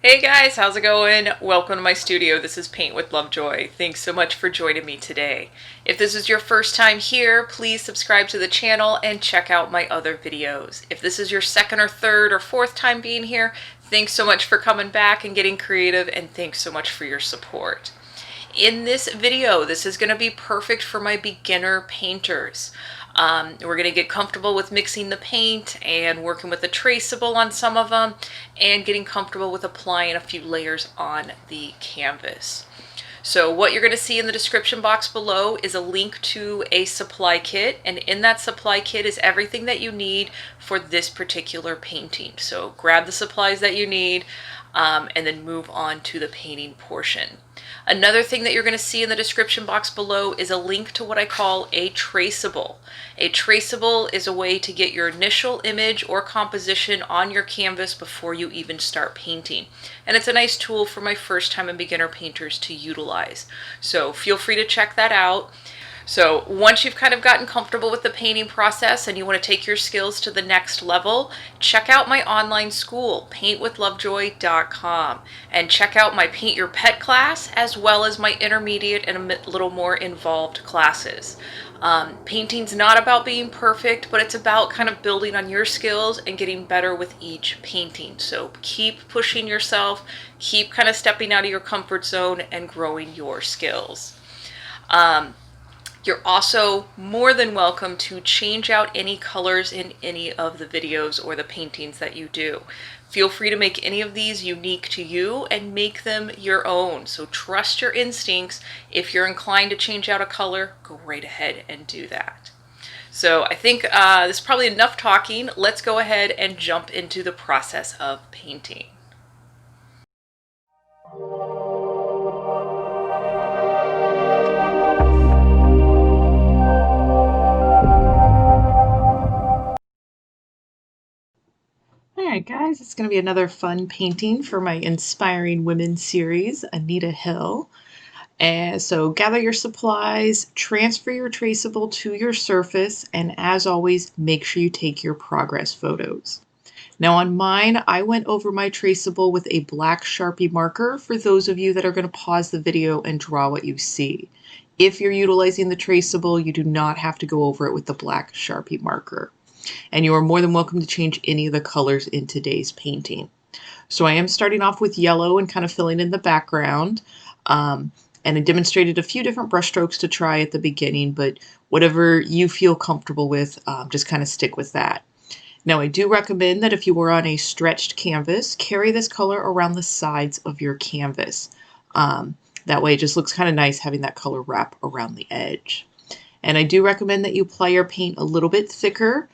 Hey guys, how's it going? Welcome to my studio. This is Paint with Lovejoy. Thanks so much for joining me today. If this is your first time here, please subscribe to the channel and check out my other videos. If this is your second or third or fourth time being here, thanks so much for coming back and getting creative, and thanks so much for your support. In this video, this is going to be perfect for my beginner painters. We're going to get comfortable with mixing the paint and working with the traceable on some of them and getting comfortable with applying a few layers on the canvas. So what you're going to see in the description box below is a link to a supply kit, and in that supply kit is everything that you need for this particular painting. So grab the supplies that you need and then move on to the painting portion. Another thing that you're going to see in the description box below is a link to what I call a traceable. A traceable is a way to get your initial image or composition on your canvas before you even start painting. And it's a nice tool for my first time and beginner painters to utilize. So feel free to check that out. So once you've kind of gotten comfortable with the painting process and you want to take your skills to the next level, check out my online school, paintwithlovejoy.com, and check out my Paint Your Pet class as well as my intermediate and a little more involved classes. Painting's not about being perfect, but it's about kind of building on your skills and getting better with each painting. So keep pushing yourself, keep kind of stepping out of your comfort zone and growing your skills. You're also more than welcome to change out any colors in any of the videos or the paintings that you do. Feel free to make any of these unique to you and make them your own. So trust your instincts. If you're inclined to change out a color, go right ahead and do that. So I think this is probably enough talking. Let's go ahead and jump into the process of painting. Alright guys, it's going to be another fun painting for my Inspiring Women series, Anita Hill. And so gather your supplies, transfer your traceable to your surface, and as always, make sure you take your progress photos. Now on mine, I went over my traceable with a black Sharpie marker for those of you that are going to pause the video and draw what you see. If you're utilizing the traceable, you do not have to go over it with the black Sharpie marker. And you are more than welcome to change any of the colors in today's painting. So I am starting off with yellow and kind of filling in the background. And I demonstrated a few different brush strokes to try at the beginning, but whatever you feel comfortable with, just kind of stick with that. Now I do recommend that if you were on a stretched canvas, carry this color around the sides of your canvas. That way it just looks kind of nice having that color wrap around the edge. And I do recommend that you apply your paint a little bit thicker,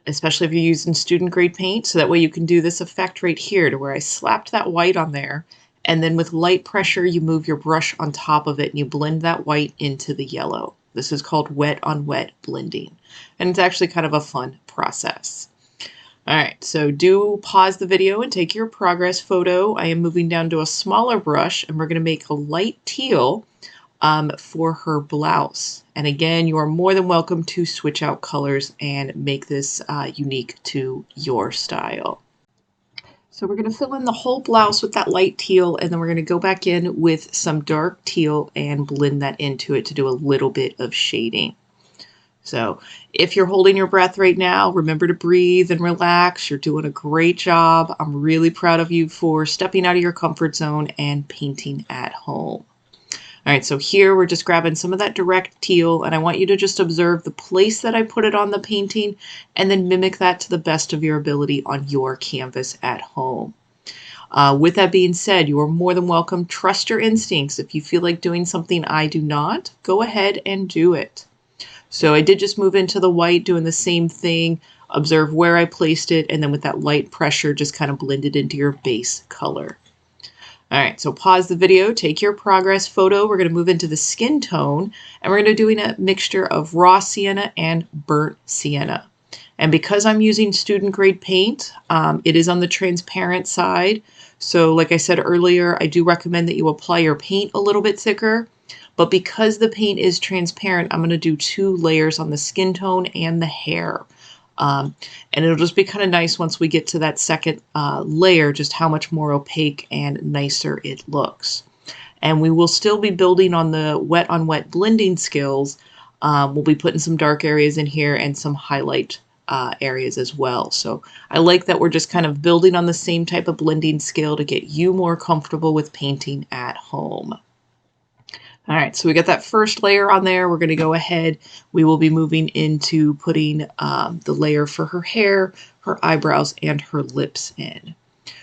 especially if you're using student grade paint, so that way you can do this effect right here to where I slapped that white on there, and then with light pressure you move your brush on top of it and you blend that white into the yellow. This is called wet on wet blending, and it's actually kind of a fun process. Alright, so do pause the video and take your progress photo. I am moving down to a smaller brush and we're going to make a light teal for her blouse. And again, you are more than welcome to switch out colors and make this unique to your style. So we're going to fill in the whole blouse with that light teal, and then we're going to go back in with some dark teal and blend that into it to do a little bit of shading. So if you're holding your breath right now, remember to breathe and relax. You're doing a great job. I'm really proud of you for stepping out of your comfort zone and painting at home. All right, so here we're just grabbing some of that direct teal, and I want you to just observe the place that I put it on the painting and then mimic that to the best of your ability on your canvas at home. With that being said, you are more than welcome. Trust your instincts. If you feel like doing something I do not, go ahead and do it. So I did just move into the white, doing the same thing. Observe where I placed it, and then with that light pressure, just kind of blend it into your base color. All right, so pause the video, take your progress photo. We're going to move into the skin tone, and we're going to be doing a mixture of raw sienna and burnt sienna. And because I'm using student grade paint, it is on the transparent side. So like I said earlier, I do recommend that you apply your paint a little bit thicker. But because the paint is transparent, I'm going to do 2 layers on the skin tone and the hair. And it'll just be kind of nice once we get to that second layer, just how much more opaque and nicer it looks. And we will still be building on the wet on wet blending skills. We'll be putting some dark areas in here and some highlight areas as well. So I like that we're just kind of building on the same type of blending skill to get you more comfortable with painting at home. All right, so we got that first layer on there. We're going to go ahead. We will be moving into putting the layer for her hair, her eyebrows, and her lips in.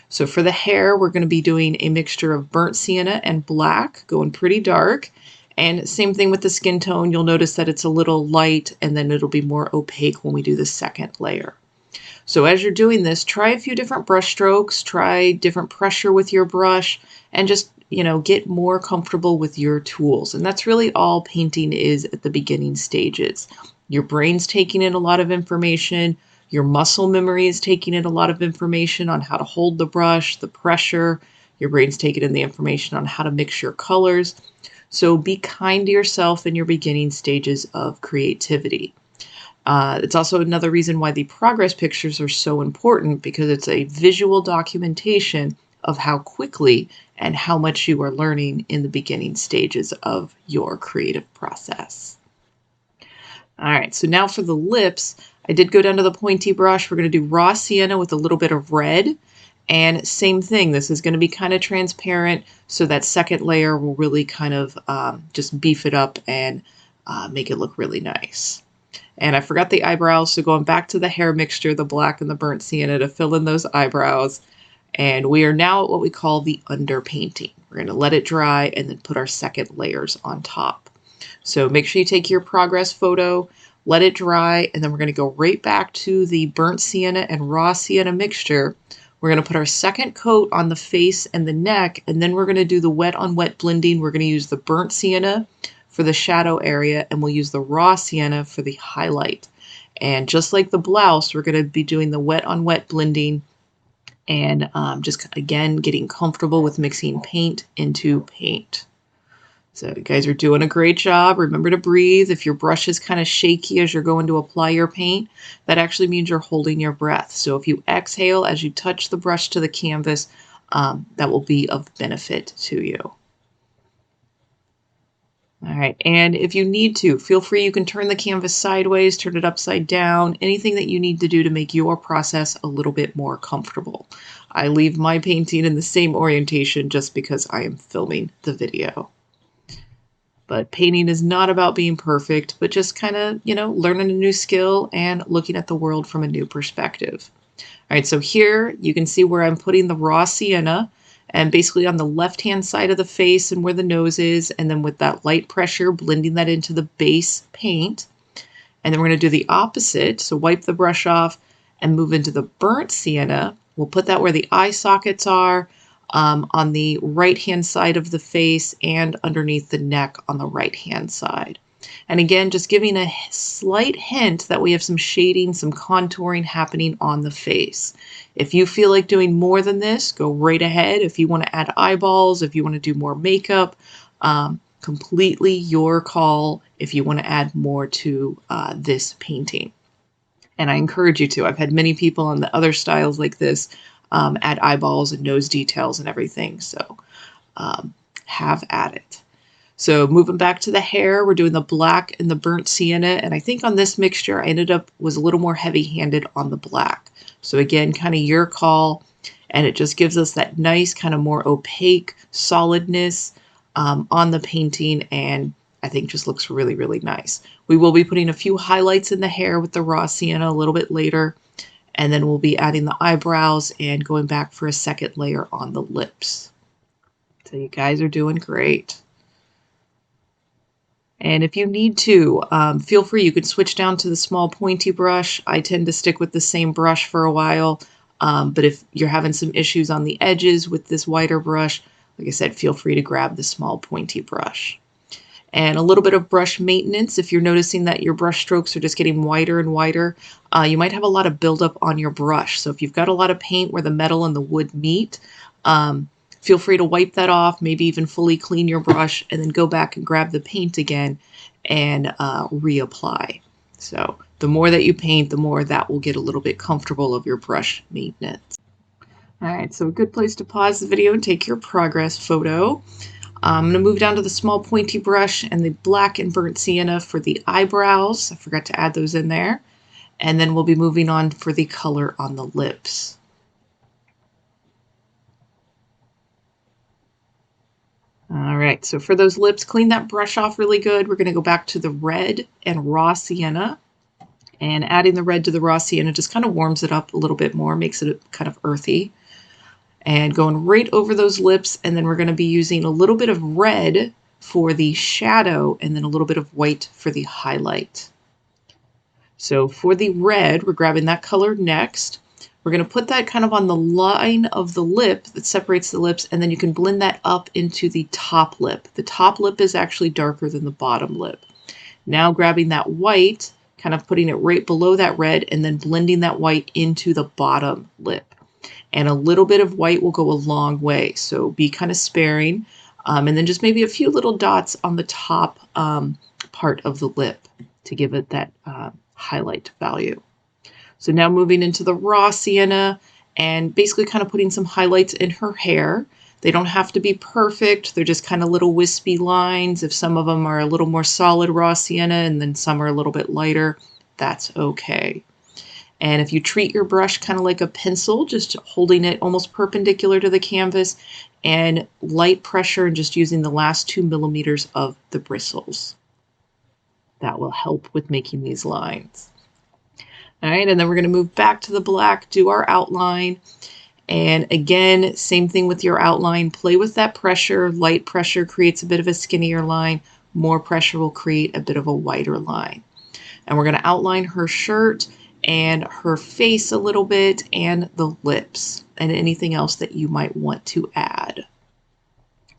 So for the hair, we're going to be doing a mixture of burnt sienna and black, going pretty dark. And same thing with the skin tone. You'll notice that it's a little light, and then it'll be more opaque when we do the second layer. So as you're doing this, try a few different brush strokes, try different pressure with your brush, and just, you know, get more comfortable with your tools. And that's really all painting is at the beginning stages. Your brain's taking in a lot of information. Your muscle memory is taking in a lot of information on how to hold the brush, the pressure. Your brain's taking in the information on how to mix your colors. So be kind to yourself in your beginning stages of creativity. It's also another reason why the progress pictures are so important, because it's a visual documentation of how quickly and how much you are learning in the beginning stages of your creative process. All right, so now for the lips, I did go down to the pointy brush. We're going to do raw sienna with a little bit of red. And same thing, this is going to be kind of transparent, so that second layer will really kind of just beef it up and make it look really nice. And I forgot the eyebrows, so going back to the hair mixture, the black and the burnt sienna to fill in those eyebrows. And we are now at what we call the underpainting. We're going to let it dry and then put our second layers on top. So make sure you take your progress photo, let it dry, and then we're going to go right back to the burnt sienna and raw sienna mixture. We're going to put our second coat on the face and the neck, and then we're going to do the wet on wet blending. We're going to use the burnt sienna for the shadow area, and we'll use the raw sienna for the highlight. And just like the blouse, we're going to be doing the wet on wet blending and just again getting comfortable with mixing paint into paint. So you guys are doing a great job. Remember to breathe. If your brush is kind of shaky as you're going to apply your paint, that actually means you're holding your breath. So if you exhale as you touch the brush to the canvas, that will be of benefit to you. All right, and if you need to, feel free, you can turn the canvas sideways, turn it upside down, anything that you need to do to make your process a little bit more comfortable. I leave my painting in the same orientation just because I am filming the video. But painting is not about being perfect, but just kind of, you know, learning a new skill and looking at the world from a new perspective. All right, so here you can see where I'm putting the raw sienna, and basically on the left-hand side of the face and where the nose is, and then with that light pressure, blending that into the base paint. And then we're going to do the opposite, so wipe the brush off and move into the burnt sienna. We'll put that where the eye sockets are, on the right-hand side of the face and underneath the neck on the right-hand side. And again, just giving a slight hint that we have some shading, some contouring happening on the face. If you feel like doing more than this, go right ahead. If you want to add eyeballs, if you want to do more makeup, completely your call if you want to add more to this painting. And I encourage you to. I've had many people on the other styles like this add eyeballs and nose details and everything. So have at it. So moving back to the hair, we're doing the black and the burnt sienna. And I think on this mixture, I was a little more heavy-handed on the black. So again, kind of your call. And it just gives us that nice kind of more opaque solidness on the painting. And I think just looks really, really nice. We will be putting a few highlights in the hair with the raw sienna a little bit later. And then we'll be adding the eyebrows and going back for a second layer on the lips. So you guys are doing great. And if you need to, feel free, you can switch down to the small pointy brush. I tend to stick with the same brush for a while, but if you're having some issues on the edges with this wider brush, like I said, feel free to grab the small pointy brush. And a little bit of brush maintenance. If you're noticing that your brush strokes are just getting wider and wider, you might have a lot of buildup on your brush. So if you've got a lot of paint where the metal and the wood meet, feel free to wipe that off, maybe even fully clean your brush, and then go back and grab the paint again and reapply. So the more that you paint, the more that will get a little bit comfortable of your brush maintenance. All right, so a good place to pause the video and take your progress photo. I'm going to move down to the small pointy brush and the black and burnt sienna for the eyebrows. I forgot to add those in there. And then we'll be moving on for the color on the lips. All right, so for those lips, clean that brush off really good. We're going to go back to the red and raw sienna. And adding the red to the raw sienna just kind of warms it up a little bit more, makes it kind of earthy. And going right over those lips, and then we're going to be using a little bit of red for the shadow and then a little bit of white for the highlight. So for the red, we're grabbing that color next. We're going to put that kind of on the line of the lip that separates the lips, and then you can blend that up into the top lip. The top lip is actually darker than the bottom lip. Now grabbing that white, kind of putting it right below that red, and then blending that white into the bottom lip. And a little bit of white will go a long way, so be kind of sparing. And then just maybe a few little dots on the top part of the lip to give it that highlight value. So now moving into the raw sienna and basically kind of putting some highlights in her hair. They don't have to be perfect. They're just kind of little wispy lines. If some of them are a little more solid raw sienna and then some are a little bit lighter, that's okay. And if you treat your brush kind of like a pencil, just holding it almost perpendicular to the canvas and light pressure and just using the last 2 millimeters of the bristles. That will help with making these lines. All right, and then we're going to move back to the black, do our outline. And again, same thing with your outline. Play with that pressure. Light pressure creates a bit of a skinnier line. More pressure will create a bit of a wider line. And we're going to outline her shirt and her face a little bit and the lips and anything else that you might want to add.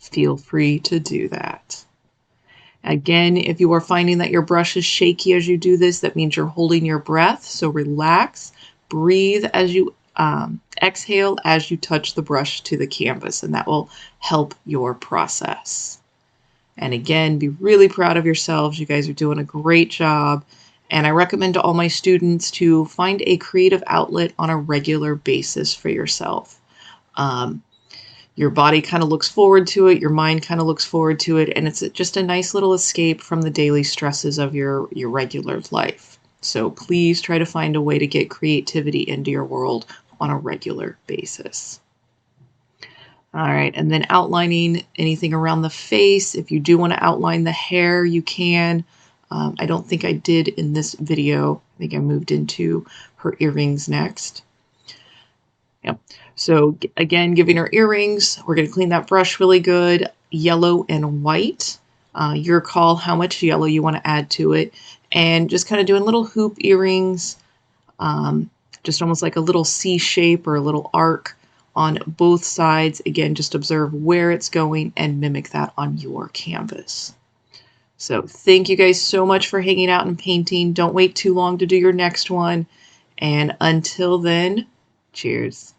Feel free to do that. Again, if you are finding that your brush is shaky as you do this, that means you're holding your breath. So relax, breathe as you exhale as you touch the brush to the canvas, and that will help your process. And again, be really proud of yourselves. You guys are doing a great job. And I recommend to all my students to find a creative outlet on a regular basis for yourself. Your body kind of looks forward to it. Your mind kind of looks forward to it. And it's just a nice little escape from the daily stresses of your regular life. So please try to find a way to get creativity into your world on a regular basis. All right, and then outlining anything around the face. If you do want to outline the hair, you can. I don't think I did in this video. I think I moved into her earrings next. Yep. So again, giving her earrings, we're going to clean that brush really good, yellow and white. Your call how much yellow you want to add to it. And just kind of doing little hoop earrings, just almost like a little C shape or a little arc on both sides. Again, just observe where it's going and mimic that on your canvas. So thank you guys so much for hanging out and painting. Don't wait too long to do your next one. And until then, cheers.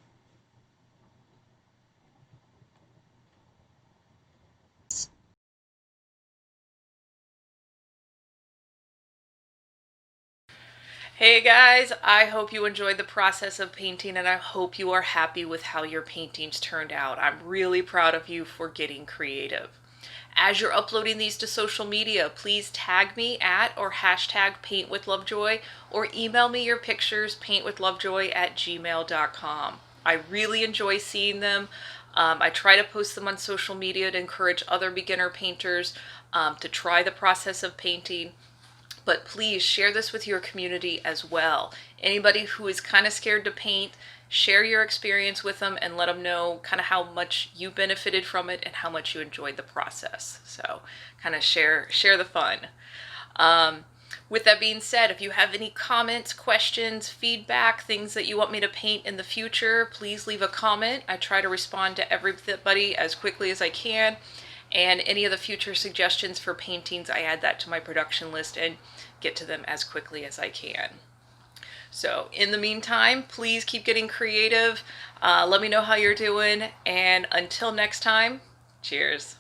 Hey guys, I hope you enjoyed the process of painting and I hope you are happy with how your paintings turned out. I'm really proud of you for getting creative. As you're uploading these to social media, please tag me at or hashtag paintwithlovejoy or email me your pictures paintwithlovejoy@gmail.com. I really enjoy seeing them. I try to post them on social media to encourage other beginner painters to try the process of painting. But please share this with your community as well. Anybody who is kind of scared to paint, share your experience with them and let them know kind of how much you benefited from it and how much you enjoyed the process. So kind of share the fun. With that being said, if you have any comments, questions, feedback, things that you want me to paint in the future, please leave a comment. I try to respond to everybody as quickly as I can. And any of the future suggestions for paintings, I add that to my production list and get to them as quickly as I can. So in the meantime, please keep getting creative. Let me know how you're doing. And until next time, cheers.